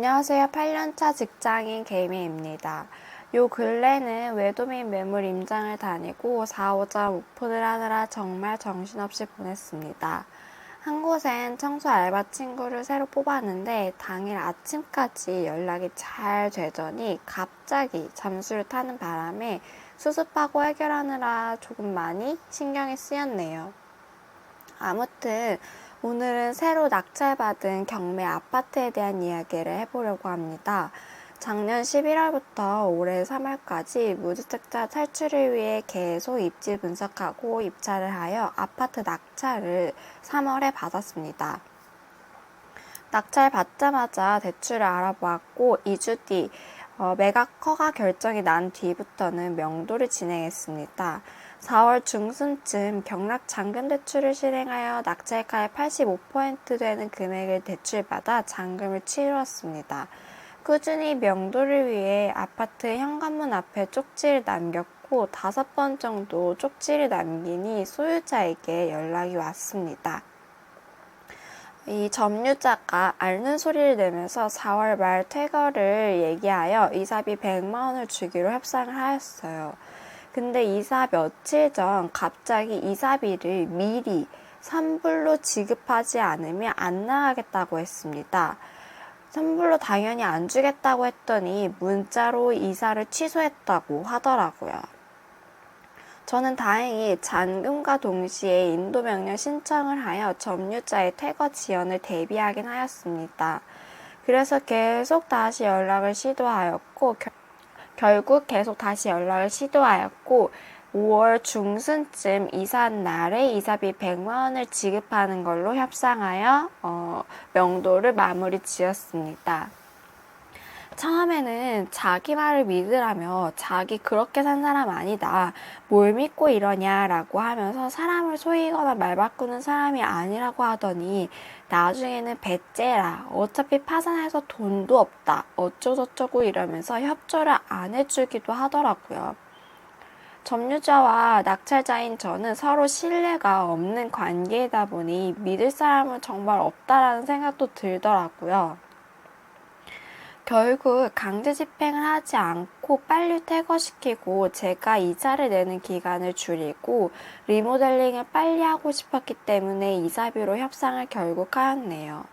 안녕하세요. 8년차 직장인 개미입니다. 요 근래는 외도민 매물 임장을 다니고 4, 5점 오픈을 하느라 정말 정신없이 보냈습니다. 한 곳엔 청소 알바 친구를 새로 뽑았는데 당일 아침까지 연락이 잘 되더니 갑자기 잠수를 타는 바람에 수습하고 해결하느라 조금 많이 신경이 쓰였네요. 아무튼 오늘은 새로 낙찰받은 경매 아파트에 대한 이야기를 해보려고 합니다. 작년 11월부터 올해 3월까지 무주택자 탈출을 위해 계속 입지 분석하고 입찰을 하여 아파트 낙찰을 3월에 받았습니다. 낙찰 받자마자 대출을 알아보았고 2주 뒤 매각 허가 결정이 난 뒤부터는 명도를 진행했습니다. 4월 중순쯤 경락 잔금 대출을 실행하여 낙찰가의 85% 되는 금액을 대출받아 잔금을 치루었습니다. 꾸준히 명도를 위해 아파트 현관문 앞에 쪽지를 남겼고 5번 정도 쪽지를 남기니 소유자에게 연락이 왔습니다. 이 점유자가 앓는 소리를 내면서 4월 말 퇴거를 얘기하여 이사비 100만 원을 주기로 협상을 하였어요. 근데 이사 며칠 전 갑자기 이사비를 미리 선불로 지급하지 않으면 안 나가겠다고 했습니다. 선불로 당연히 안 주겠다고 했더니 문자로 이사를 취소했다고 하더라고요. 저는 다행히 잔금과 동시에 인도명령 신청을 하여 점유자의 퇴거 지연을 대비하긴 하였습니다. 그래서 계속 다시 연락을 시도하였고 결국 계속 다시 연락을 시도하였고 5월 중순쯤 이사한 날에 이사비 100만 원을 지급하는 걸로 협상하여 명도를 마무리 지었습니다. 처음에는 자기 말을 믿으라며 자기 그렇게 산 사람 아니다. 뭘 믿고 이러냐라고 하면서 사람을 속이거나 말 바꾸는 사람이 아니라고 하더니 나중에는 배째라. 어차피 파산해서 돈도 없다. 어쩌고저쩌고 이러면서 협조를 안 해주기도 하더라고요. 점유자와 낙찰자인 저는 서로 신뢰가 없는 관계이다 보니 믿을 사람은 정말 없다라는 생각도 들더라고요. 결국 강제 집행을 하지 않고 빨리 퇴거시키고 제가 이자를 내는 기간을 줄이고 리모델링을 빨리 하고 싶었기 때문에 이사비로 협상을 결국 하였네요.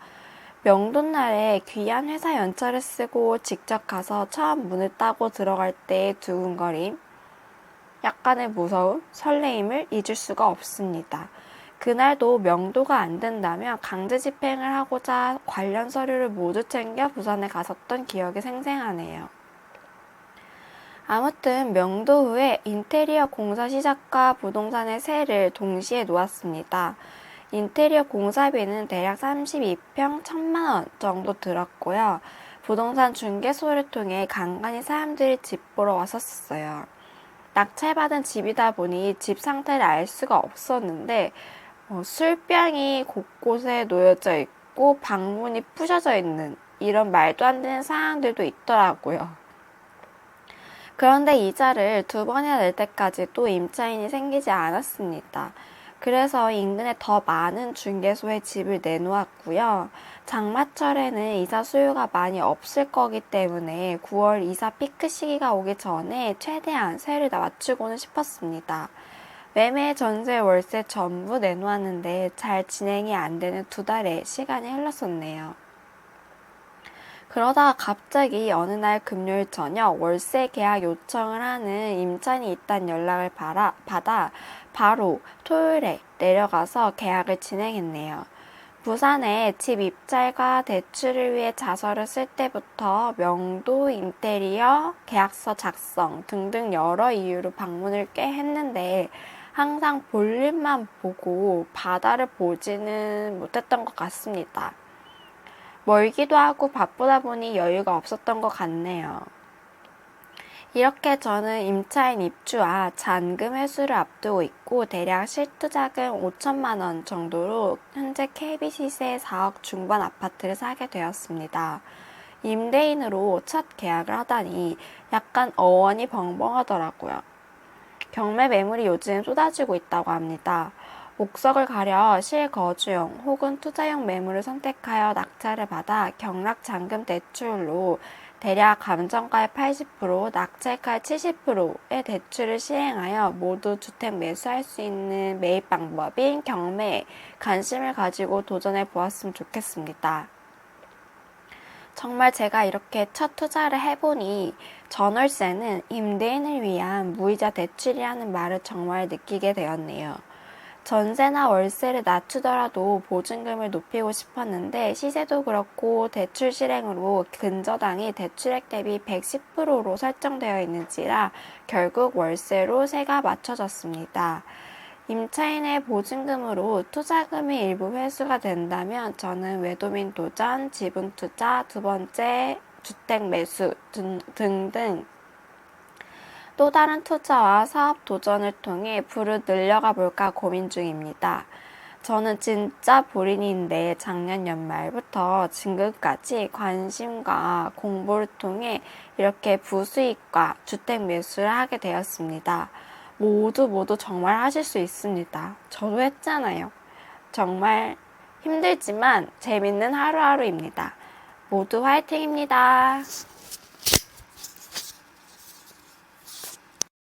명도날에 귀한 회사 연차를 쓰고 직접 가서 처음 문을 따고 들어갈 때의 두근거림, 약간의 무서움, 설레임을 잊을 수가 없습니다. 그날도 명도가 안 된다면 강제 집행을 하고자 관련 서류를 모두 챙겨 부산에 갔었던 기억이 생생하네요. 아무튼 명도 후에 인테리어 공사 시작과 부동산의 세를 동시에 놓았습니다. 인테리어 공사비는 대략 32평 1,000만 원 정도 들었고요. 부동산 중개소를 통해 간간히 사람들이 집 보러 왔었어요. 낙찰받은 집이다 보니 집 상태를 알 수가 없었는데 술병이 곳곳에 놓여져 있고 방문이 부셔져 있는 이런 말도 안 되는 상황들도 있더라고요. 그런데 이자를 2번이나 낼 때까지도 임차인이 생기지 않았습니다. 그래서 인근에 더 많은 중개소에 집을 내놓았고요. 장마철에는 이사 수요가 많이 없을 거기 때문에 9월 이사 피크 시기가 오기 전에 최대한 세를 다 맞추고는 싶었습니다. 매매, 전세, 월세 전부 내놓았는데 잘 진행이 안 되는 2달의 시간이 흘렀었네요. 그러다가 갑자기 어느 날 금요일 저녁 월세 계약 요청을 하는 임차인이 있다는 연락을 받아 바로 토요일에 내려가서 계약을 진행했네요. 부산에 집 입찰과 대출을 위해 자서를 쓸 때부터 명도, 인테리어, 계약서 작성 등등 여러 이유로 방문을 꽤 했는데 항상 볼일만 보고 바다를 보지는 못했던 것 같습니다. 멀기도 하고 바쁘다 보니 여유가 없었던 것 같네요. 이렇게 저는 임차인 입주와 잔금 회수를 앞두고 있고 대략 실투자금 5천만 원 정도로 현재 KB 시세 4억 중반 아파트를 사게 되었습니다. 임대인으로 첫 계약을 하다니 약간 어원이 벙벙하더라고요. 경매 매물이 요즘 쏟아지고 있다고 합니다. 목적을 가려 실거주용 혹은 투자용 매물을 선택하여 낙찰을 받아 경락 잔금 대출로 대략 감정가의 80%, 낙찰가의 70%의 대출을 시행하여 모두 주택 매수할 수 있는 매입 방법인 경매에 관심을 가지고 도전해 보았으면 좋겠습니다. 정말 제가 이렇게 첫 투자를 해보니 전월세는 임대인을 위한 무이자 대출이라는 말을 정말 느끼게 되었네요. 전세나 월세를 낮추더라도 보증금을 높이고 싶었는데 시세도 그렇고 대출 실행으로 근저당이 대출액 대비 110%로 설정되어 있는지라 결국 월세로 세가 맞춰졌습니다. 임차인의 보증금으로 투자금이 일부 회수가 된다면 저는 외도민 도전, 지분 투자, 두 번째 주택 매수 등등 또 다른 투자와 사업 도전을 통해 부를 늘려가 볼까 고민 중입니다. 저는 진짜 불인인데 작년 연말부터 지금까지 관심과 공부를 통해 이렇게 부수익과 주택 매수를 하게 되었습니다. 모두 정말 하실 수 있습니다. 저도 했잖아요. 정말 힘들지만 재밌는 하루하루입니다. 모두 화이팅입니다.